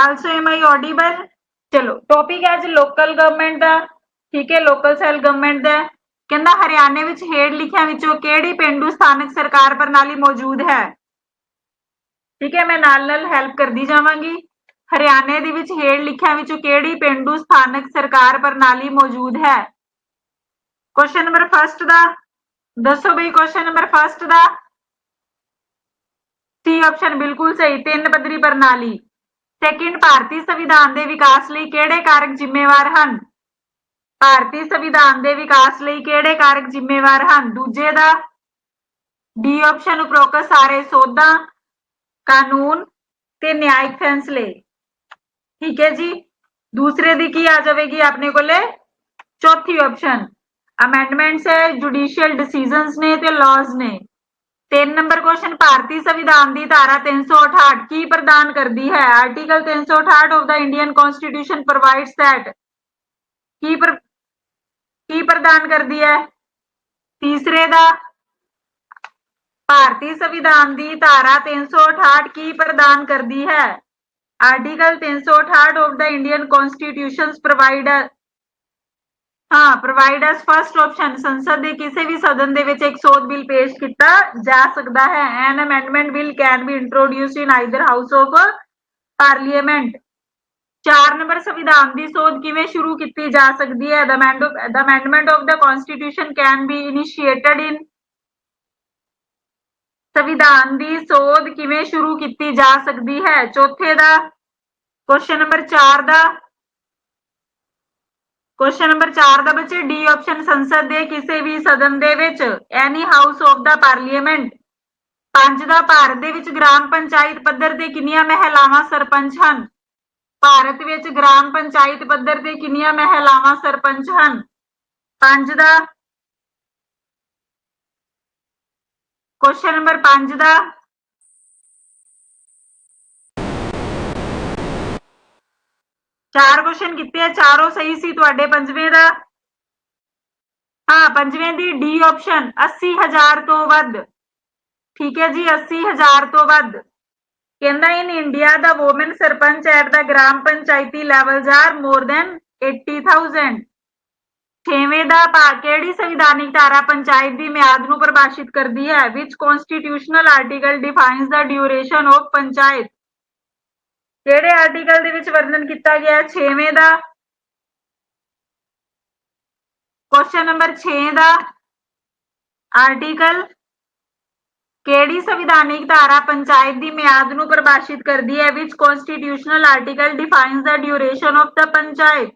Also am I audible. चलो topic है जी लोकल गवर्नमेंट का, ठीक है, लोकल सेल गवर्नमेंट का। कहता हरियाणे विच हेठ लिखियां विचों किहड़ी पेंडू स्थानक सरकार प्रणाली मौजूद है। ठीक है, मैं नाल नाल हैल्प करदी जावांगी। हरियाणे दे विच हेठ लिखियां विचों किहड़ी पेंडू स्थानक सरकार प्रणाली मौजूद है। क्वेश्चन नंबर फर्स्ट दा दसो बई, क्वेश्चन नंबर फर्स्ट दा सी ऑप्शन बिल्कुल सही, 3 पद्धरी प्रणाली। सैकेंड, भारतीय संविधान के विकास लई किहड़े कारक जिम्मेवार हन। भारतीय संविधान के विकास लई किहड़े कारक जिम्मेवार हन। दूजे दा डी ऑप्शन उपरोक्त सारे सौदा, कानून ते न्यायिक फैसले। ठीक है जी, दूसरे दी की आ जाएगी अपने कोले चौथी ऑप्शन अमेंडमेंट्स है, जुडिशियल डिसीजंस ने ते लॉज ने। 3 नंबर क्वेश्चन, भारतीय संविधान की धारा 368 की प्रदान करती है। Article 368 of the Indian constitution provides that की प्रदान करती है। तीसरे दा भारतीय संविधान की धारा 368 की प्रदान करती है। Article 368 of the Indian constitution provide provide as first option संसद के किसी भी सदन दे विच एक सोध बिल पेश किया जा सकता है। An amendment bill can be introduced in either house of parliament. 4 number, संविधान की सोध किवें शुरू की जा सकती है। The amendment of the constitution can be initiated in. संविधान की सोध किवें शुरू की जा सकती है। चौथे दा क्वेश्चन नंबर 4 दा क्वेश्चन नंबर 4 दा बच्चे डी ऑप्शन संसद के किसी भी सदन दे विच any house of the parliament. 5 दा भारत दे विच ग्राम पंचायत पद्धर ते किन्नियां महिलावां सरपंच हन। भारत विच ग्राम पंचायत पद्धर ते किन्नियां महिलावां सरपंच हन। 5 दा क्वेश्चन नंबर 5 दा चार क्वेश्चन किते, चारों सही सी तुहाडे। पंजवें दा पंजवें दी डी ऑप्शन 80,000 तो वध। ठीक है जी, 80,000 तो वध। कहंदा in India the women sarpanch at the gram panchayati levels are more than 80,000। छेवें दा किहड़ी संविधानिक धारा पंचायत की म्याद नूं परिभाषित करती है। Which constitutional article defines the duration of panchayat. किहड़े आर्टिकल दे विच वर्णन किया गया है। 6वें दा क्वेश्चन नंबर 6 दा आर्टिकल केड़ी संविधानिक धारा पंचायत की म्याद नूं परिभाषित करती है। Which constitutional article defines the duration of the panchayat.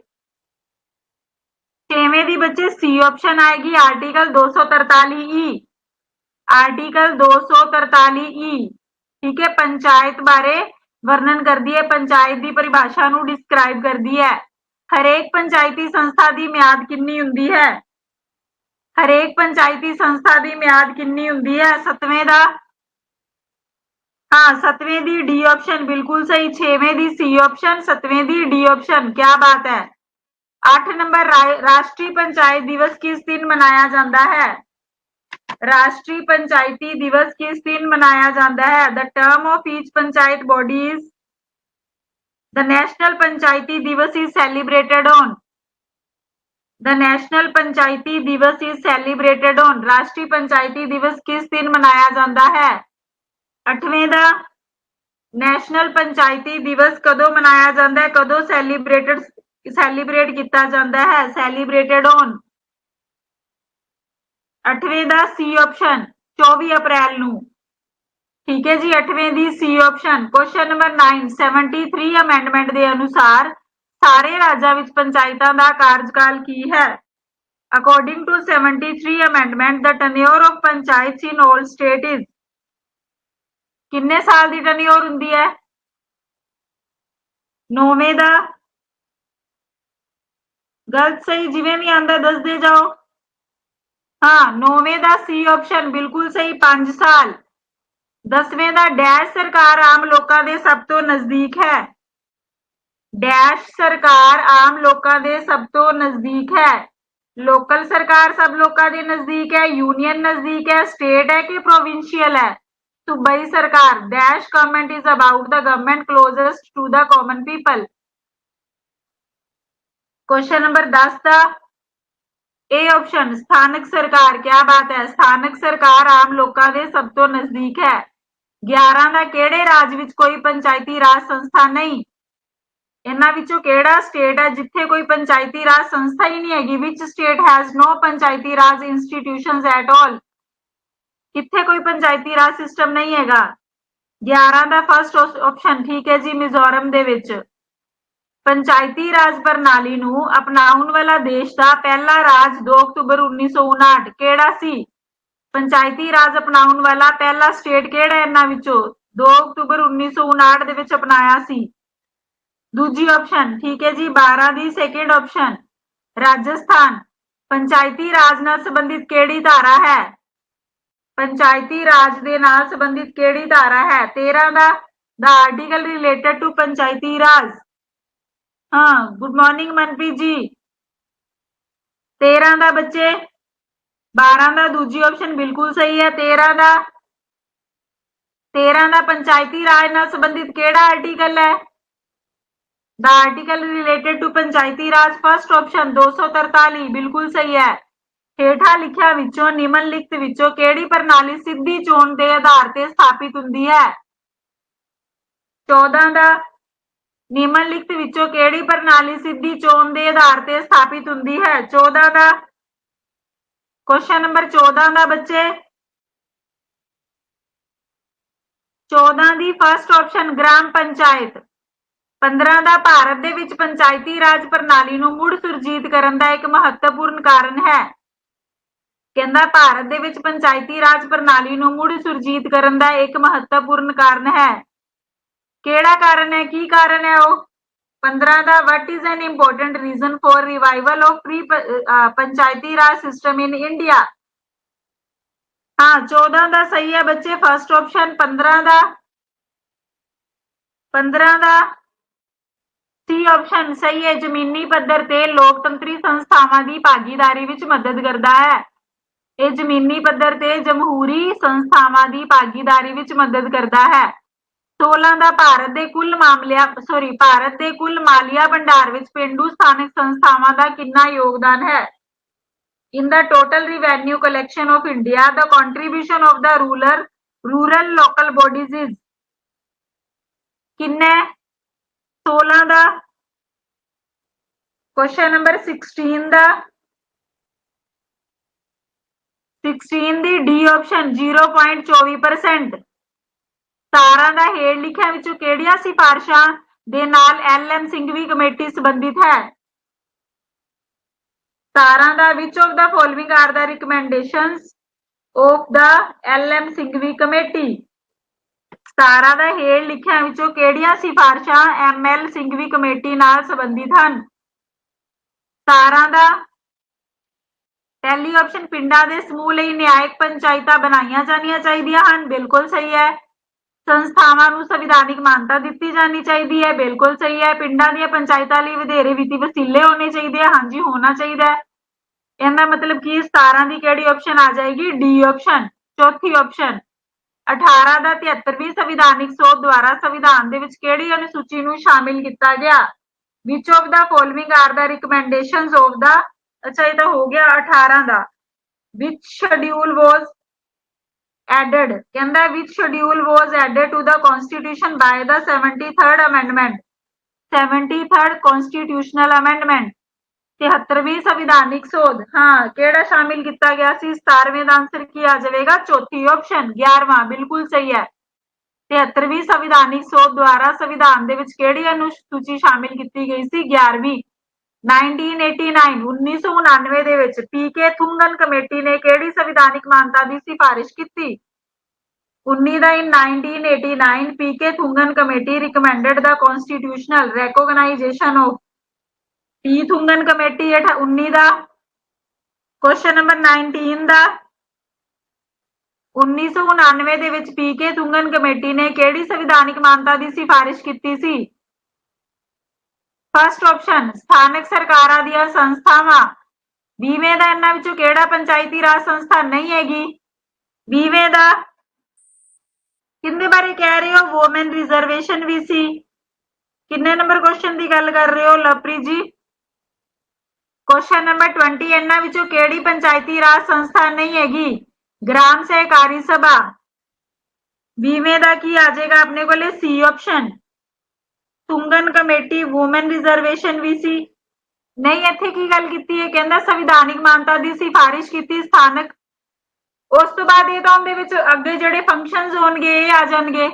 6वें दी बच्चे सी ऑप्शन आएगी, आर्टिकल 243 ई। आर्टिकल 243 ई, ठीक है, पंचायत बारे वर्णन करती है, पंचायत की परिभाषा नूं डिस्क्राइब करती है। हरेक पंचायती संस्था की म्याद कितनी हुंदी है। हरेक पंचायती संस्था की म्याद कितनी हुंदी है। 7वें दा 7वें दी डी ऑप्शन बिल्कुल सही। 6वें दी सी ऑप्शन, 7वें दी डी ऑप्शन, क्या बात है। 8 नंबर, राष्ट्रीय पंचायत दिवस किस दिन मनाया जाता है। राष्ट्रीय पंचायती दिवस किस दिन मनाया जाता है। The term of each panchayat body is. The national panchayati Diwas is celebrated on. The national panchayati Diwas is celebrated on. राष्ट्रीय पंचायती दिवस किस दिन मनाया जाता है। 8वें दा नेशनल पंचायती दिवस कदों मनाया जाता है, कदों सैलीब्रेट किया जाता है। सैलीब्रेटेड ऑन। 8वें दा सी ऑप्शन 24 अप्रैल नूं। ठीक है जी, 8वें दी C option. Question number 9, 73 amendment के अनुसार सारे राज्यां विच पंचायतां दा कार्यकाल की है। According to 73 amendment the tenure of panchayat in all state is. किन्ने साल की टन्योर हुंदी है। 9वें दा गलत सही जिवें भी आंदा दस दे जाओ। 9वें दा सी ऑप्शन बिल्कुल सही, 5 साल। 10वें दा डैश सरकार आम लोगों के सब तो नजदीक है। डैश सरकार आम लोगों के सब तो नजदीक है। लोकल सरकार सब लोगों के नजदीक है, यूनियन नजदीक है, स्टेट है कि प्रोविंशियल है। सूबाई सरकार dash government is about the government closest to the common people. Question number 10 का ए ऑप्शन स्थानक सरकार, क्या बात है, स्थानक सरकार आम लोगों के सब तो नजदीक है। 11 का केड़े राज विच कोई पंचायती राज संस्था नहीं। इन्हां विचों केड़ा स्टेट है जिथे कोई पंचायती राज संस्था ही नहीं हैगी। Which state has no panchayati raj institutions at all. किथे कोई पंचायती राज सिस्टम नहीं हैगा। 11 का फर्स्ट ऑप्शन ठीक है जी, मिजोरम दे विच। पंचायती राज प्रणाली नूं अपनाउण वाला देश का पहला राज 2 अक्तूबर 1959 केड़ा सी। पंचायती राज अपनाउण वाला पहला स्टेट केड़ा इन्हां विचों 2 अक्तूबर 1959 दे विच अपनाया सी। दूजी ऑप्शन ठीक है जी 12 दी सेकंड ऑप्शन राजस्थान। पंचायती राज नाल संबंधित केड़ी धारा है। पंचायती राज दे नाल संबंधित केड़ी धारा है। 13 का the article related to panchayati राज। हाँ गुड मॉर्निंग मनप्रीत जी। 13 का बच्चे 12 का दूजी ऑप्शन बिल्कुल सही है। 13 का पंचायती राज नाल संबंधित केड़ा आर्टिकल है। The article related to panchayati raj first option 243 बिल्कुल सही है। हेठा लिखिया विचों निम्नलिखित विचों केड़ी प्रणाली सीधी चोण के आधार ते स्थापित हुंदी है। 14 का निम्नलिखित विचों केड़ी प्रणाली सीधी चोण के आधार ते स्थापित हुंदी है। 14 का क्वेश्चन नंबर 14 का बच्चे 14 दी फर्स्ट ऑप्शन ग्राम पंचायत। 15 का भारत दे विच पंचायती राज प्रणाली नूं मुड़ सुरजीत करन दा एक महत्वपूर्ण कारण है। कहंदा भारत दे विच पंचायती राज प्रणाली नूं मुड़ सुरजीत करन दा एक महत्वपूर्ण कारण है। केड़ा कारण है, की कारण है वो। 15 का what is an important reason for revival of pre panchayati raj system in India. हाँ 14 का सही है बच्चे फर्स्ट ऑप्शन। 15 का सी ऑप्शन सही है, जमीनी पद्धर ते लोकतंत्री संस्थावां दी भागीदारी विच मदद करदा है। ये जमीनी पद्धर ते जमहूरी संस्थावां दी भागीदारी विच मदद करदा है। 16 का भारत दे कुल मालिया भंडार विच पेंडू स्थानक संस्थावां दा कितना योगदान है। In the total revenue collection of India the contribution of the rural local bodies is किन्ने। 16 का क्वेश्चन नंबर 16 दी डी ऑप्शन 0.24%। 17 का हेठ लिखिया विचों केड़ियां सिफारिशां दे नाल एल.एम. सिंघवी कमेटी संबंधित है। 17 का which of the following are the recommendations of the L M. Singhvi committee. 17 का हेठ लिखिया विचों केड़ियां सिफारिशां एम.एल. सिंघवी कमेटी नाल संबंधित हैं। 17 का पहली ऑप्शन पिंडां दे समूह लई न्यायिक पंचायतां बनाईयां जाणियां चाहीदियां हन, बिल्कुल सही है। संस्थावां नूं संविधानिक मानता दित्ती जानी चाहिदी है, बिल्कुल सही है। पिंडां दीयां पंचायतां लई वधेरे वित्ती वसीले होने चाहिए, हाँ जी होना चाहिए। इहदा मतलब कि 17 की केड़ी ऑप्शन आ जाएगी, डी ऑप्शन चौथी ऑप्शन। 18 का 73वीं संविधानिक सोध द्वारा संविधान दे विच केड़ी अनुसूची नूं शामिल किया गया। Which of the following are the recommendations of the, अच्छा ये तो हो गया 18 का। विच शेड्यूल वाज एडेड, कहंदा which schedule was added to the constitution by the 73rd amendment. 73rd constitutional amendment 73वीं संविधानिक सोध। हाँ केड़ा शामिल किया गया सी। 17वें का आंसर की आ जाएगा चौथी ऑप्शन 11वां, बिल्कुल सही है। 73वीं संविधानिक सोध द्वारा संविधान दे विच केड़ी अनुसूची शामिल की गई सी, 11वीं। 1989 1999 दे विच पीके थुंगन कमेटी ने केड़ी संविधानिक मानता की सिफारिश की। 1989 P K Thungon committee recommended the constitutional recognisation of P Thungon committee 19 का क्वेश्चन नंबर 19 का 1999 दे विच पीके थुंगन कमेटी ने केड़ी संविधानिक मानता की सिफारिश की सी। फर्स्ट ऑप्शन स्थानक सरकारां दीयां संस्थावां। 20वें का इन्हां विचों केड़ा पंचायती राज संस्था नहीं हैगी। 20वें का किंदे बारे कह रहे हो? वोमेन रिजर्वेशन भी सी। किन्ने नंबर क्वेश्चन की गल कर रहे हो लवप्रीत जी? क्वेश्चन नंबर 20 इन्हां विचों किहड़ी पंचायती राज संस्था नहीं हैगी? ग्राम सहकारी सभा। 20वें दा की आ जाएगा अपने कोले? C option. Thungon committee women reservation भी सी। नहीं, इत्थे की गल कीती है? कहंदा संविधानिक मानता दी सिफारिश कीती स्थानक। उस तो बाद ये तो उहदे विच अगे जिहड़े फंक्शनस होणगे ये आ जाणगे।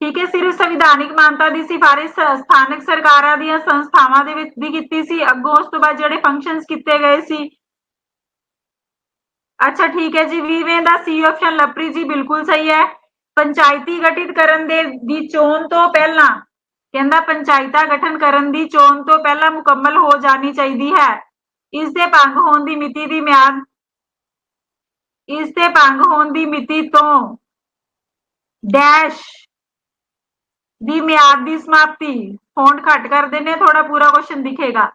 ठीक है, सिर्फ संविधानिक मानता की सिफारिश स्थानक सरकारां दी संस्थावां दे विच दी कीती सी। अगों उस तो बाद जिहड़े फंक्शनस कीते गए सी। अच्छा ठीक है जी, 20वें दा सी ऑप्शन लवप्रीत जी बिल्कुल सही है। पंचायती गठित करन दे दी चोण तो पहला कहंदा पंचायता गठन करन दी चोण तो पहला मुकम्मल हो जानी चाहिदी है। इस दे भंग होण दी मिति दी म्याद इस दे भंग होण दी मिति तो डैश दी म्याद दी समाप्ति। फॉन्ट घट कर देने, थोड़ा पूरा क्वेश्चन दिखेगा।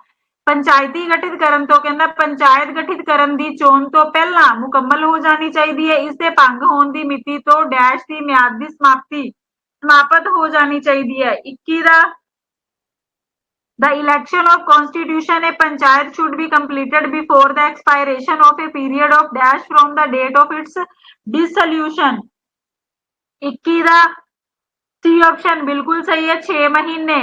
पंचायती गठित करन तो कहंदा पंचायत गठित करन दी चोण तो पहला मुकम्मल हो जानी चाहिदी है। इस दे भंग होण दी मिति तो डैश दी म्याद दी समाप्ति समाप्त हो जानी चाहिदी है। 21 दा The election of constitution a panchayat should be completed before the expiration of a period of dash from the date of its dissolution। 21 दा सी ऑप्शन बिल्कुल सही है, 6 महीने।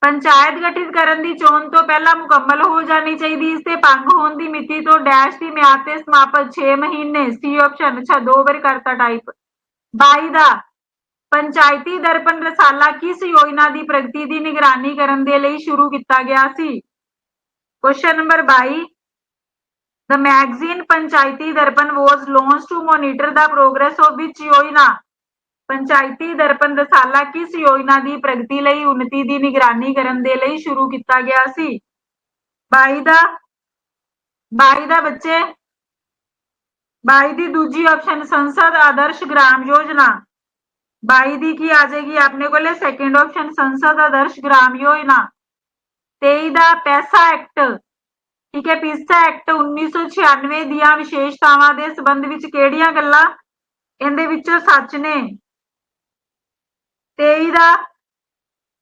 पंचायत गठित करन दी चोण तो पहला मुकम्मल हो जानी चाहिए। इससे भंग होण दी मिति तो डैश दी म्याद ते समाप्त 6 महीने। C option. अच्छा, 2 बार करता टाइप। 22 दा पंचायती दर्पण रसाला किस योजना की प्रगति की निगरानी करने के लिए शुरू किया गया सी? Question number 22 the magazine Panchayati Darpan was launch to monitor the progress of which योजना? पंचायती दर्पण रसाला किस योजना की प्रगति ਲਈ उन्नति की निगरानी करने के लिए शुरू किया गया सी? 22 दा बच्चे 22 दी दूजी ऑप्शन संसद आदर्श ग्राम योजना। 22 दी की आ जाएगी अपने को सेकंड ऑप्शन संसद आदर्श ग्राम योजना। 23 दा पैसा एक्ट। ठीक है, पीसा एक्ट 1996 दियां विशेषतावां दे संबंध विच किहड़ियां गल्लां इहदे विचों सच ने? 23 दा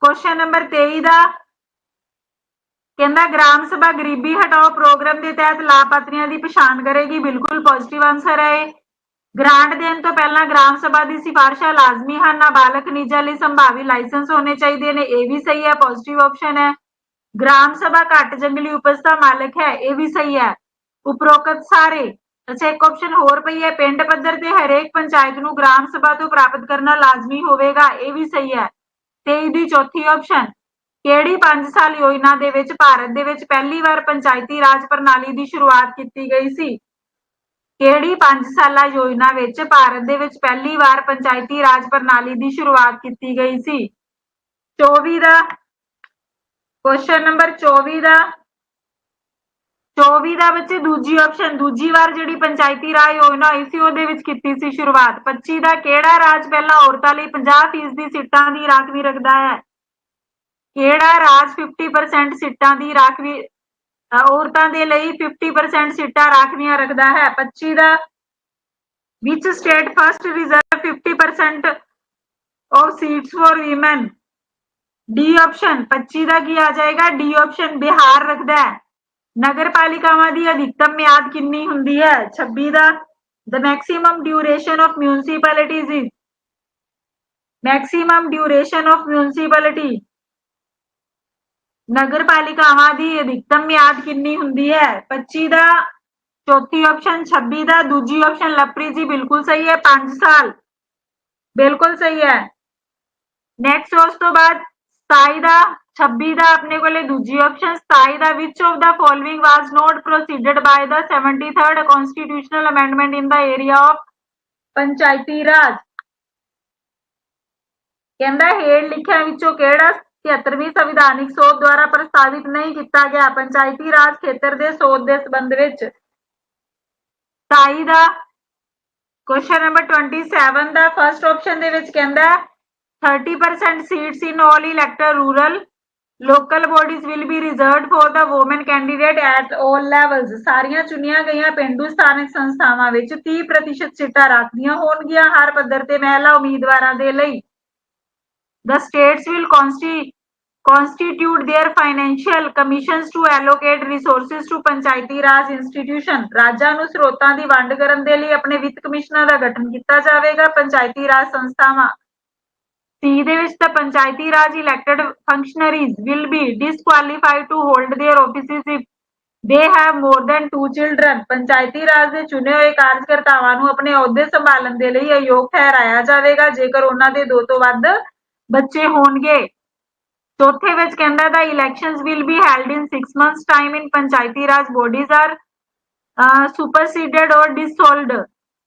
क्वेश्चन नंबर 23 दा कहंदा ग्राम सभा गरीबी हटाओ प्रोग्राम के तहत लाभार्थियों की पछाण करेगी। बिल्कुल पॉजिटिव आंसर है। ग्रांट देने तो पहला ग्राम सभा की सिफारिशां लाजमी हैं। नाबालग खनिजां लई संभावी लाइसेंस होने चाहिए ने, यह भी सही है, पॉजिटिव ऑप्शन है। ग्राम सभा घट जंगली उपज का मालिक है, यह भी सही है। उपरोक्त सारे। अच्छा, एक ऑप्शन होर पई है, पिंड पद्धर ते हरेक पंचायत नूं ग्राम सभा तो प्राप्त करना लाजमी होवेगा, यह भी सही है। 23 दी चौथी ऑप्शन किहड़ी 5 साल योजना दे विच भारत दे विच पहली बार पंचायती राज प्रणाली की शुरुआत की गई सी? किहड़ी 5 साला योजना विच भारत दे विच पहली बार पंचायती राज प्रणाली की शुरुआत की गई सी? 24 दा क्वेश्चन नंबर 24 दा 24 दा बच्चे दूजी ऑप्शन दूजी बार जिहड़ी पंचायती राज योजना हुई सी उहदे विच कीती सी शुरुआत। 25 दा किहड़ा राज पहला औरतां लई 50% सीटां दी राखवी रखदा है? किहड़ा राज 50% सीटां दी राखवी औरतां दे लई 50% सीटां राखवियां रखदा है? 25 दा which state first reserve 50% of seats for women? D option. 25 दा की आ जाएगा? डी ऑप्शन बिहार रखदा है। नगर पालिकावां दी अधिकतम म्याद कितनी हुंदी है? 26 दा the maximum duration of municipalities is maximum duration of municipality नगर पालिकावां दी अधिकतम म्याद कितनी हुंदी है? 25 दा चौथी ऑप्शन। 26 दा दूजी ऑप्शन। लवप्रीत जी बिल्कुल सही है, 5 साल बिल्कुल सही है। नेक्स्ट उस तो बाद 27 दा 26 दा अपने को दूजी ऑप्शन। 27 दा which of the following was not proceeded by the 73rd constitutional amendment in the area of panchayati Raj? कहंदा हेठ लिखिया विचों किहड़ा 73वीं संविधानिक सोध द्वारा प्रस्तावित नहीं किया गया पंचायती राज खेतर के सोध के संबंध विच? 27 दा क्वेश्चन नंबर 27 दा फर्स्ट ऑप्शन दे विच कहंदा 30% seats in all elected rural local bodies will be reserved for the woman candidate at all levels. ਸਾਰੀਆਂ ਚੁਣੀਆਂ ਗਈਆਂ ਪੇਂਡੂ ਸਥਾਨਕ ਸੰਸਥਾਵਾਂ ਵਿੱਚ 30% ਸੀਟਾਂ ਰੱਖਦੀਆਂ ਹੋਣਗੀਆਂ ਹਰ ਪੱਧਰ ਤੇ ਮਹਿਲਾ ਉਮੀਦਵਾਰਾਂ ਦੇ ਲਈ। The states will constitute their financial commissions to allocate resources to ਪੰਚਾਇਤੀ ਰਾਜ ਇੰਸਟੀਟਿਊਸ਼ਨ। ਰਾਜਾਂ ਨੂੰ ਸਰੋਤਾਂ ਦੀ ਵੰਡ ਕਰਨ ਦੇ ਲਈ ਆਪਣੇ ਵਿੱਤ ਕਮਿਸ਼ਨਾਂ ਦਾ ਗਠਨ ਕੀਤਾ ਜਾਵੇਗਾ। ਪੰਚਾਇਤੀ ਰਾਜ ਸੰਸਥਾਵਾਂ C ਦੇ ਵਿੱਚ ਤਾਂ ਪੰਚਾਇਤੀ ਰਾਜ elected functionaries will be disqualified to hold their offices if they have more than 2 children। ਪੰਚਾਇਤੀ ਰਾਜ ਦੇ ਚੁਣੇ ਹੋਏ ਕਾਰਜਕਰਤਾਵਾਂ ਨੂੰ ਆਪਣੇ ਅਹੁਦੇ ਸੰਭਾਲਣ ਦੇ ਲਈ ਅਯੋਗ ਠਹਿਰਾਇਆ ਜਾਵੇਗਾ ਜੇਕਰ ਉਹਨਾਂ ਦੇ 2 ਤੋਂ ਵੱਧ ਬੱਚੇ ਹੋਣਗੇ। ਚੌਥੇ ਵਿੱਚ ਕਹਿੰਦਾ ਦਾ elections will be held in 6 months time in ਪੰਚਾਇਤੀ ਰਾਜ bodies are superseded or dissolved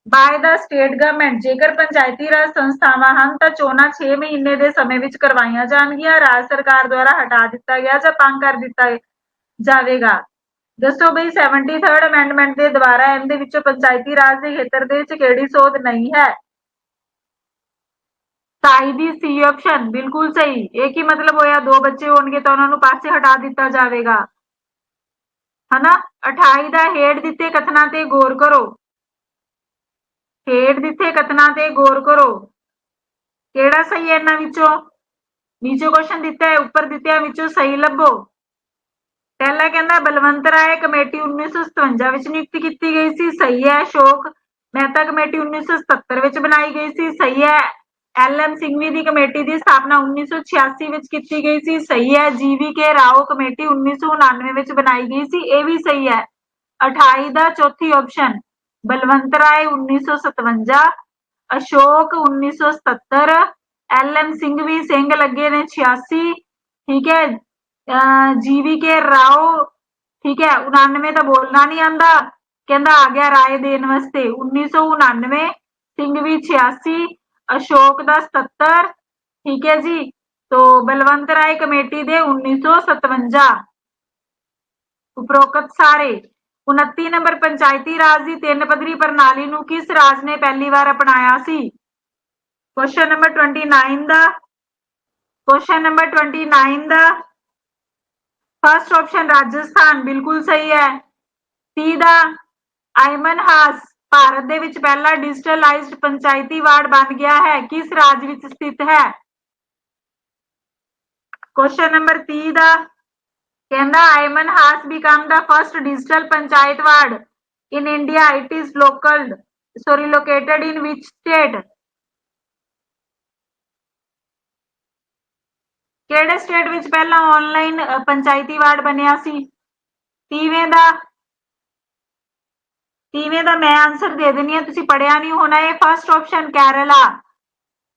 by the state government। ਜੇਕਰ ਪੰਚਾਇਤੀ ਰਾਜ ਸੰਸਥਾਵਾਂ ਹਨ ਤਾਂ ਚੋਣਾਂ 6 ਮਹੀਨੇ ਦੇ ਸਮੇਂ ਵਿੱਚ ਕਰਵਾਈਆਂ ਜਾਣਗੀਆਂ। ਰਾਜ ਸਰਕਾਰ ਦੁਆਰਾ ਹਟਾ ਦਿੱਤਾ ਗਿਆ ਜਾਂ ਭੰਗ ਕਰ ਦਿੱਤਾ ਜਾਵੇਗਾ। ਦੱਸੋ ਬਈ 73rd ਅਮੈਂਡਮੈਂਟ ਦੇ ਦੁਆਰਾ ਇਹਦੇ ਵਿੱਚੋਂ ਪੰਚਾਇਤੀ ਰਾਜ ਦੇ ਖੇਤਰ ਦੇ ਵਿੱਚ ਕਿਹੜੀ ਸੋਧ ਨਹੀਂ ਹੈ? ਸਾਈ ਦੀ ਸੀ ਆਪਸ਼ਨ ਬਿਲਕੁਲ ਸਹੀ। ਇਹ ਕੀ ਮਤਲਬ ਹੋਇਆ 2 ਬੱਚੇ ਹੋਣਗੇ ਤਾਂ ਉਹਨਾਂ ਨੂੰ ਪਾਸੇ ਹਟਾ ਦਿੱਤਾ ਜਾਵੇਗਾ ਹਨਾ। 28 ਦਾ ਹੇਠ ਦਿੱਤੇ ਕਥਨਾਂ ਤੇ ਗੌਰ ਕਰੋ। ਹੇਠ ਦਿੱਤੇ ਕਥਨਾਂ ਤੇ ਗੌਰ ਕਰੋ ਕਿਹੜਾ ਸਹੀ ਹੈ ਇਹਨਾਂ ਵਿੱਚੋਂ? ਨੀਚੇ ਕੁਐਸਚਨ ਦਿੱਤਾ ਹੈ ਉੱਪਰ ਦਿੱਤਿਆਂ ਵਿੱਚੋਂ ਸਹੀ ਲੱਭੋ। ਪਹਿਲਾ ਕਹਿੰਦਾ ਬਲਵੰਤ ਰਾਏ ਕਮੇਟੀ 1957 ਵਿੱਚ ਨਿਯੁਕਤ ਕੀਤੀ ਗਈ ਸੀ, ਸਹੀ ਹੈ। ਅਸ਼ੋਕ ਮਹਿਤਾ ਕਮੇਟੀ 1977 ਵਿੱਚ ਬਣਾਈ ਗਈ ਸੀ, ਸਹੀ ਹੈ। LM ਸਿੰਘਵੀ ਦੀ ਕਮੇਟੀ ਦੀ ਸਥਾਪਨਾ 1986 ਵਿੱਚ ਕੀਤੀ ਗਈ ਸੀ, ਸਹੀ ਹੈ। GVK ਰਾਓ ਕਮੇਟੀ 1999 ਵਿੱਚ ਬਣਾਈ ਗਈ ਸੀ, ਇਹ ਵੀ ਸਹੀ ਹੈ। 28 ਦਾ ਚੌਥੀ ਆਪਸ਼ਨ ਬਲਵੰਤ ਰਾਏ 1957, ਅਸ਼ੋਕ 1977, LM ਸਿੰਘਵੀ ਸਿੰਘ ਲੱਗੇ ਨੇ 86, ਠੀਕ ਹੈ। GVK ਰਾਓ ਠੀਕ ਹੈ 99 ਤਾਂ ਬੋਲਣਾ ਨਹੀਂ ਆਂਦਾ ਕਹਿੰਦਾ ਆ ਗਿਆ ਰਾਏ ਦੇਣ ਵਾਸਤੇ 1999, ਸਿੰਘਵੀ 86, ਅਸ਼ੋਕ ਦਾ 77, ਠੀਕ ਹੈ ਜੀ। तो बलवंत राय कमेटी दे 1957 उपरोक्त सारे। 29 नंबर पंचायती राज की 3 पद्धरी प्रणाली ਨੂੰ किस राज ने पहली बार अपनाया सी? क्वेश्चन नंबर 29 ਦਾ क्वेश्चन नंबर 29 ਦਾ फर्स्ट ऑप्शन राजस्थान बिल्कुल सही है। 30 ਦਾ ਆਇਮਨ ਹਾਸ ਭਾਰਤ ਦੇ ਵਿੱਚ ਪਹਿਲਾ ਡਿਜੀਟਲਾਈਜ਼ਡ ਪੰਚਾਇਤੀ ਵਾਰਡ ਬਣ ਗਿਆ ਹੈ, ਕਿਸ ਰਾਜ ਵਿੱਚ ਸਥਿਤ ਹੈ? क्वेश्चन नंबर 30 ਦਾ ਕਹਿੰਦਾ ਆਇਮਨ ਹਾਸ become the first digital panchayat ward in India, it is located in which state? ਕਿਹੜੇ ਸਟੇਟ ਵਿੱਚ ਪਹਿਲਾ ਆਨਲਾਈਨ ਪੰਚਾਇਤੀ ਵਾਰਡ ਬਣਿਆ ਸੀ? 30ਵੇਂ ਦਾ ਮੈਂ ਆਨਸਰ ਦੇ ਦਿੰਨੀ ਆ, ਤੁਸੀਂ ਪੜਿਆ ਨਹੀਂ ਹੋਣਾ। ਇਹ ਫਸਟ ਆਪਸ਼ਨ ਕੇਰਲਾ,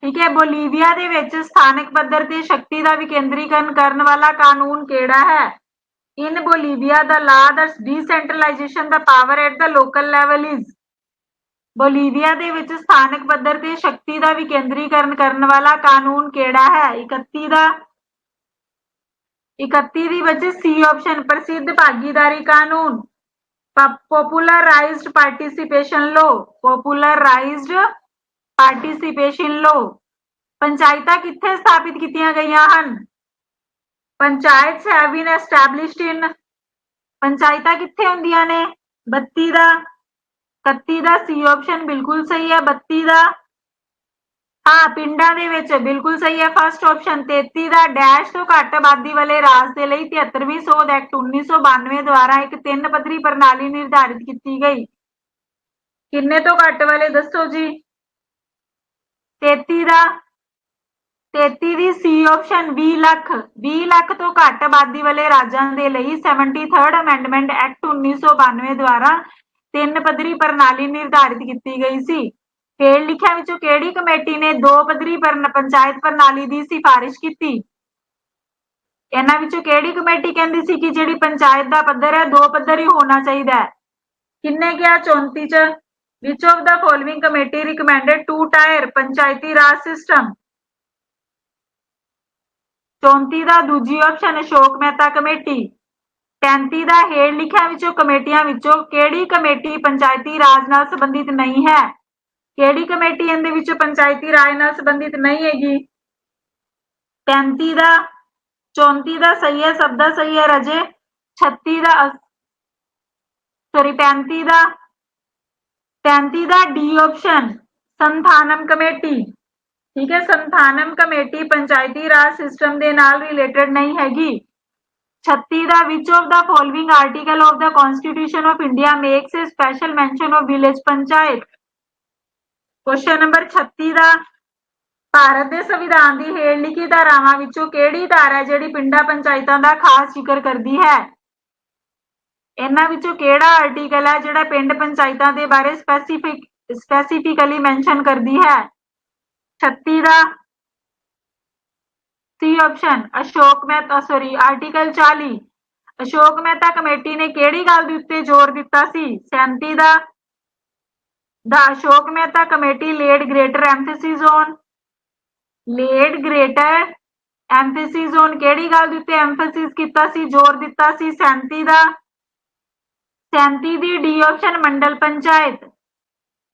ਠੀਕ ਹੈ। ਬੋਲੀਵੀਆ ਦੇ ਵਿੱਚ ਸਥਾਨਕ ਪੱਧਰ ਤੇ ਸ਼ਕਤੀ ਦਾ ਵਿਕੇਂਦਰੀਕਰਨ ਕਰਨ ਵਾਲਾ ਕਾਨੂੰਨ ਕਿਹੜਾ ਹੈ? ਇਨ Bolivia the law the decentralisation the power at the local level is. Bolivia ਦੇ ਵਿੱਚ ਸਥਾਨਕ ਪੱਧਰ ਤੇ ਸ਼ਕਤੀ ਦਾ ਵਿਕੇਂਦਰੀਕਰਨ ਕਰਨ ਵਾਲਾ ਕਾਨੂੰਨ ਕਿਹੜਾ ਹੈ? 31 ਦਾ 31 ਦੀ ਵਿੱਚ ਸੀ ਆਪਸ਼ਨ ਪ੍ਰਸਿੱਧ ਭਾਗੀਦਾਰੀ ਕਾਨੂੰਨ popularized participation law, popularized participation law। ਪੰਚਾਇਤਾਂ ਕਿੱਥੇ ਸਥਾਪਿਤ ਕੀਤੀਆਂ ਗਈਆਂ ਹਨ? Panchayat have been established in ਪੰਚਾਇਤਾਂ ਕਿੱਥੇ ਹੁੰਦੀਆਂ ਨੇ? 32 ਦਾ 31 ਦਾ ਸੀ ਆਪਸ਼ਨ ਬਿਲਕੁਲ ਸਹੀ ਹੈ। 32 ਦਾ ਹਾਂ ਪਿੰਡਾਂ ਦੇ ਵਿੱਚ ਬਿਲਕੁਲ ਸਹੀ ਹੈ ਫਸਟ ਆਪਸ਼ਨ। 33 ਦਾ ਡੈਸ਼ ਤੋਂ ਘੱਟ ਆਬਾਦੀ ਵਾਲੇ ਰਾਜ ਦੇ ਲਈ 73ਵੀਂ ਸੋਧ ਐਕਟ 1992 ਦੁਆਰਾ ਇੱਕ 3 ਪੱਧਰੀ ਪ੍ਰਣਾਲੀ ਨਿਰਧਾਰਿਤ ਕੀਤੀ ਗਈ। ਕਿੰਨੇ ਤੋਂ ਘੱਟ ਵਾਲੇ ਦੱਸੋ ਜੀ? 33 ਦਾ 33 ਦੀ ਸੀ ਆਪਸ਼ਨ 20 ਲੱਖ ਤੋਂ ਘੱਟ ਆਬਾਦੀ ਵਾਲੇ ਰਾਜਾਂ ਦੇ ਲਈ 73rd ਅਮੈਂਡਮੈਂਟ ਐਕਟ 1992 ਦੁਆਰਾ 3 ਪੱਧਰੀ ਪ੍ਰਣਾਲੀ ਨਿਰਧਾਰਿਤ ਕੀਤੀ ਗਈ ਸੀ। ਹੇਠ ਲਿਖਿਆਂ ਵਿੱਚੋਂ ਕਿਹੜੀ ਕਮੇਟੀ ਨੇ 2 ਪੱਧਰੀ ਪੰਚਾਇਤ ਪ੍ਰਣਾਲੀ ਦੀ ਸਿਫਾਰਿਸ਼ ਕੀਤੀ? ਇਹਨਾਂ ਵਿੱਚੋਂ ਕਿਹੜੀ ਕਮੇਟੀ ਕਹਿੰਦੀ ਸੀ ਕਿ ਜਿਹੜੀ ਪੰਚਾਇਤ ਦਾ ਪੱਧਰ ਹੈ 2 ਪੱਧਰ ਹੀ ਹੋਣਾ ਚਾਹੀਦਾ ਹੈ? ਕਿੰਨੇ ਕਿਹਾ 34 ਚ which of the following committee recommended 2 tier ਪੰਚਾਇਤੀ ਰਾਜ ਸਿਸਟਮ? 34 ਦਾ ਦੂਜੀ ਆਪਸ਼ਨ ਅਸ਼ੋਕ ਮਹਿਤਾ ਕਮੇਟੀ। 35 ਦਾ ਹੇਠ ਲਿਖਿਆਂ ਵਿੱਚੋਂ ਕਮੇਟੀਆਂ ਵਿੱਚੋਂ ਕਿਹੜੀ ਕਮੇਟੀ ਪੰਚਾਇਤੀ ਰਾਜ ਨਾਲ ਸੰਬੰਧਿਤ ਨਹੀਂ ਹੈ? ਕਿਹੜੀ ਕਮੇਟੀ ਇਹਦੇ ਵਿੱਚ ਪੰਚਾਇਤੀ ਰਾਜ ਨਾਲ ਸੰਬੰਧਿਤ ਨਹੀਂ ਹੈਗੀ? 35 ਦਾ 34 ਦਾ ਸਹੀ ਹੈ, ਸਭ ਦਾ ਸਹੀ ਹੈ ਰਾਜੇ। 36 ਦਾ ਸੌਰੀ 35 ਦਾ ਡੀ ਆਪਸ਼ਨ ਸੰਥਾਨਮ ਕਮੇਟੀ। ਠੀਕ ਹੈ, ਸੰਥਾਨਮ ਕਮੇਟੀ ਪੰਚਾਇਤੀ ਰਾਜ ਸਿਸਟਮ ਦੇ ਨਾਲ ਰਿਲੇਟਡ ਨਹੀਂ ਹੈਗੀ। 36 ਦਾ which of the following article of the constitution of India makes a special mention of village panchayat. Question number 36 ਦਾ ਭਾਰਤ ਦੇ ਸੰਵਿਧਾਨ ਦੀ ਹੇਠ ਲਿਖੀ ਧਾਰਾਵਾਂ ਵਿੱਚੋਂ ਕਿਹੜੀ ਧਾਰਾ ਹੈ ਜਿਹੜੀ ਪਿੰਡਾਂ ਪੰਚਾਇਤਾਂ ਦਾ ਖਾਸ ਜ਼ਿਕਰ ਕਰਦੀ ਹੈ? ਇਹਨਾਂ ਵਿੱਚੋਂ ਕਿਹੜਾ ਆਰਟੀਕਲ ਹੈ ਜਿਹੜਾ ਪਿੰਡ ਪੰਚਾਇਤਾਂ ਦੇ ਬਾਰੇ ਸਪੈਸੀਫਿਕਲੀ ਮੈਂਸ਼ਨ ਕਰਦੀ ਹੈ? 36 ਦਾ C option Ashok Mehta sorry article 40 Ashok Mehta committee ਨੇ ਕਿਹੜੀ ਗੱਲ ਦੇ ਉੱਤੇ ਜ਼ੋਰ ਦਿੱਤਾ ਸੀ? 37 ਦਾ Ashok Mehta committee laid greater emphasis on ਕਿਹੜੀ ਗੱਲ ਦੇ ਉੱਤੇ ਐਮਫੈਸਿਸ ਕੀਤਾ ਸੀ, ਜ਼ੋਰ ਦਿੱਤਾ ਸੀ? 37 ਦੀ ਡੀ ਆਪਸ਼ਨ ਮੰਡਲ ਪੰਚਾਇਤ।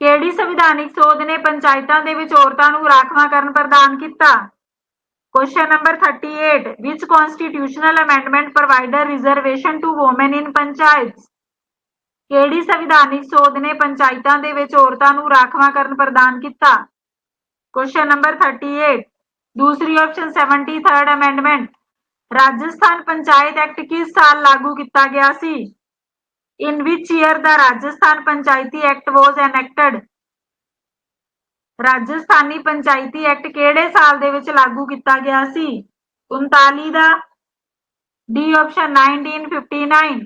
ਕਿਹੜੀ ਸੰਵਿਧਾਨਿਕ ਸੋਧ ਨੇ ਪੰਚਾਇਤਾਂ ਦੇ ਵਿੱਚ ਔਰਤਾਂ ਨੂੰ ਰਾਖਵਾਂਕਰਨ ਪ੍ਰਦਾਨ ਕੀਤਾ? Question number 38 which constitutional amendment provider reservation to woman in panchayats. ਕਿਹੜੀ ਸੰਵਿਧਾਨਿਕ ਸੋਧ ਨੇ ਪੰਚਾਇਤਾਂ ਦੇ ਵਿੱਚ ਔਰਤਾਂ ਨੂੰ ਰਾਖਵਾਂਕਰਨ ਪ੍ਰਦਾਨ ਕੀਤਾ? ਕੁਐਸਚਨ ਨੰਬਰ 38 ਦੂਸਰੀ option 73rd amendment. Rajasthan panchayat act ਕਿਸ ਸਾਲ ਲਾਗੂ ਕੀਤਾ ਗਿਆ ਸੀ? ਇਨ ਵਿਚ ਈਅਰ ਦਾ ਰਾਜਸਥਾਨ ਪੰਚਾਇਤੀ ਐਕਟ ਵਾਜ਼ ਐਨੈਕਟਡ। ਰਾਜਸਥਾਨੀ ਪੰਚਾਇਤੀ ਐਕਟ ਕਿਹੜੇ ਸਾਲ ਦੇ ਵਿੱਚ ਲਾਗੂ ਕੀਤਾ ਗਿਆ ਸੀ? 39 ਦਾ ਡੀ ਆਪਸ਼ਨ 1959।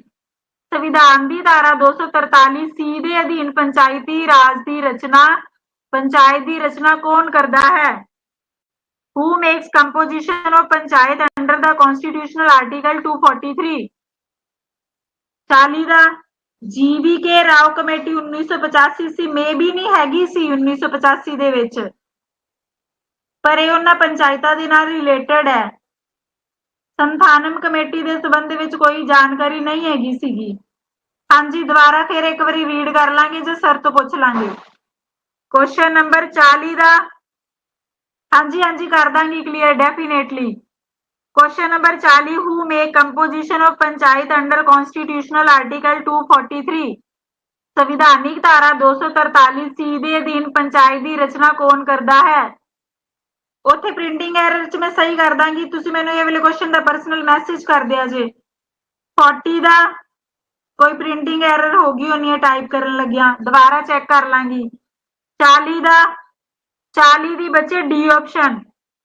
ਸੰਵਿਧਾਨ ਦੀ ਧਾਰਾ 243 ਸੀ ਦੇ ਅਧੀਨ ਪੰਚਾਇਤੀ ਰਾਜ ਦੀ ਰਚਨਾ ਪੰਚਾਇਤ ਦੀ ਰਚਨਾ ਕੌਣ ਕਰਦਾ ਹੈ? Who makes composition of panchayat under the constitutional article 243। 40 the GVK Rao committee 1985 ਸੀ, ਮੇ ਵੀ ਨਹੀਂ ਹੈਗੀ ਸੀ 1985 ਦੇ ਵਿੱਚ, ਪਰ ਇਹ ਉਹਨਾਂ ਪੰਚਾਇਤਾਂ ਦੇ ਨਾਲ ਰਿਲੇਟਡ ਹੈ। ਸੰਥਾਨਮ ਕਮੇਟੀ ਦੇ ਸੰਬੰਧ ਵਿੱਚ ਕੋਈ ਜਾਣਕਾਰੀ ਨਹੀਂ ਹੈਗੀ ਸੀਗੀ। ਹਾਂਜੀ, ਦੁਬਾਰਾ ਫਿਰ ਇੱਕ ਵਾਰੀ ਰੀਡ ਕਰ ਲਾਂਗੇ ਜੇ ਸਰ ਤੋਂ ਪੁੱਛ ਲਾਂਗੇ। ਕੁਐਸਚਨ ਨੰਬਰ 40 ਦਾ ਹਾਂਜੀ ਕਰ ਦਾਂਗੀ clear definitely. Question number 40 who make composition of panchayat under constitutional article 243। ਸੰਵਿਧਾਨਿਕ ਧਾਰਾ 243 ਸੀ ਦੇ ਅਧੀਨ ਪੰਚਾਇਤ ਦੀ ਰਚਨਾ ਕੌਣ ਕਰਦਾ ਹੈ? ਉੱਥੇ ਪ੍ਰਿੰਟਿੰਗ ਐਰਰ ਚ ਮੈਂ ਸਹੀ ਕਰ ਦਾਂਗੀ, ਤੁਸੀਂ ਮੈਨੂੰ ਇਹ ਵਾਲੇ ਕੁਐਸਚਨ ਦਾ ਪਰਸਨਲ ਮੈਸੇਜ ਕਰ ਦਿਆ ਜੇ। 40 ਦਾ ਕੋਈ ਪ੍ਰਿੰਟਿੰਗ ਐਰਰ ਹੋ ਗਈ ਹੋਣੀ ਹੈ ਟਾਈਪ ਕਰਨ ਲੱਗਿਆ, ਦੁਬਾਰਾ ਚੈੱਕ ਕਰ ਲਾਂਗੀ। 40 ਦਾ 40 ਦੀ ਬੱਚੇ D option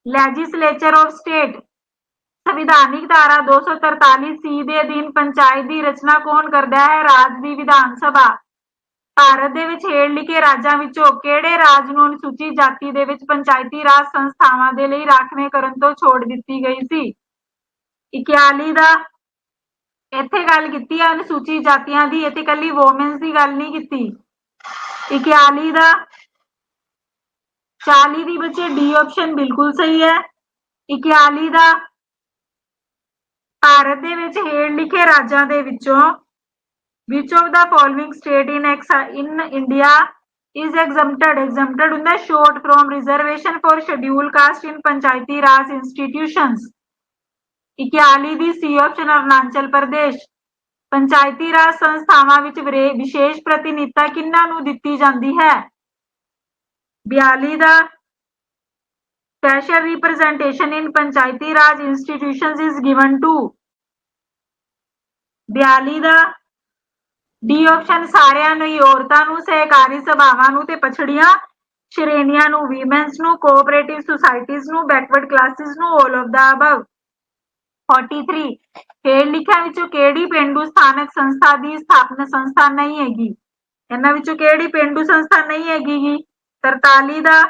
legislature of state. ਸੰਵਿਧਾਨਿਕ ਧਾਰਾ 243 ਸੀ ਦੇ ਅਧੀਨ ਪੰਚਾਇਤ ਦੀ ਰਚਨਾ ਕੌਣ ਕਰਦਾ ਹੈ? ਰਾਜ ਦੀ ਵਿਧਾਨ ਸਭਾ। ਭਾਰਤ ਦੇ ਵਿੱਚ ਹੇਠ ਲਿਖੇ ਰਾਜਾਂ ਵਿੱਚੋਂ ਕਿਹੜੇ ਰਾਜ ਨੂੰ ਅਨੁਸੂਚਿਤ ਜਾਤੀ ਦੇ ਵਿੱਚ ਪੰਚਾਇਤੀ ਰਾਜ ਸੰਸਥਾਵਾਂ ਦੇ ਲਈ ਰਾਖਵੇਂ ਕਰਨ ਤੋਂ ਛੋੜ ਦਿੱਤੀ ਗਈ ਸੀ? 41 ਦਾ ਇੱਥੇ ਗੱਲ ਕੀਤੀ ਹੈ ਅਨੁਸੂਚਿਤ ਜਾਤੀਆਂ ਦੀ, ਇੱਥੇ ਕੱਲੀ ਵੋਮਨਸ ਦੀ ਗੱਲ ਨਹੀਂ ਕੀਤੀ। 41 ਦਾ 40 ਦੀ ਬੱਚੇ ਡੀ ਆਪਸ਼ਨ ਬਿਲਕੁਲ ਸਹੀ ਹੈ। 41 ਦਾ ਭਾਰਤ ਦੇ ਵਿੱਚ ਹੇਠ ਲਿਖੇ ਰਾਜਾਂ ਦੇ ਵਿੱਚੋਂ which of the following state in India is exempted ਹੁੰਦਾ short from reservation for scheduled caste in ਪੰਚਾਇਤੀ ਰਾਜ institutions। 41 ਦੀ ਸੀ ਆਪਸ਼ਨ ਅਰੁਣਾਚਲ ਪ੍ਰਦੇਸ਼। ਪੰਚਾਇਤੀ ਰਾਜ ਸੰਸਥਾਵਾਂ ਵਿੱਚ ਵਿਸ਼ੇਸ਼ ਪ੍ਰਤੀਨਿਧਤਾ ਕਿਹਨਾਂ ਨੂੰ ਦਿੱਤੀ ਜਾਂਦੀ ਹੈ? 42 ਦਾ special representation in ਪੰਚਾਇਤੀ ਰਾਜ institutions is given to। 42 the D option ਸਾਰਿਆਂ ਨੂੰ ਹੀ, ਔਰਤਾਂ ਨੂੰ, ਸਹਿਕਾਰੀ ਸਭਾਵਾਂ ਨੂੰ ਤੇ ਪਛੜੀਆਂ ਸ਼੍ਰੇਣੀਆਂ ਨੂੰ, ਵੀਮਨਸ ਨੂੰ, ਕੋਆਪਰੇਟਿਵ ਸੁਸਾਇਟੀਜ਼ ਨੂੰ, ਬੈਕਵਰਡ ਕਲਾਸਿਸ ਨੂੰ, ਆਲ ਆਫ ਦਾ ਅਬਵ। 43 ਹੇਠ ਲਿਖਿਆਂ ਵਿੱਚੋਂ ਕਿਹੜੀ ਪੇਂਡੂ ਸਥਾਨਕ ਸੰਸਥਾ ਦੀ ਸਥਾਪਨਾ ਸੰਸਥਾ ਨਹੀਂ ਹੈਗੀ? ਇਹਨਾਂ ਵਿੱਚੋਂ ਕਿਹੜੀ ਪੇਂਡੂ ਸੰਸਥਾ ਨਹੀਂ ਹੈਗੀ ਗੀ? 43 ਦਾ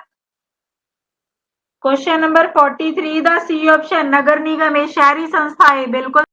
ਕੁਐਸਚਨ ਨੰਬਰ 43 ਦਾ ਸੀ ਆਪਸ਼ਨ ਨਗਰ ਨਿਗਮ ਇਹ ਸ਼ਹਿਰੀ ਸੰਸਥਾ ਹੈ, ਬਿਲਕੁਲ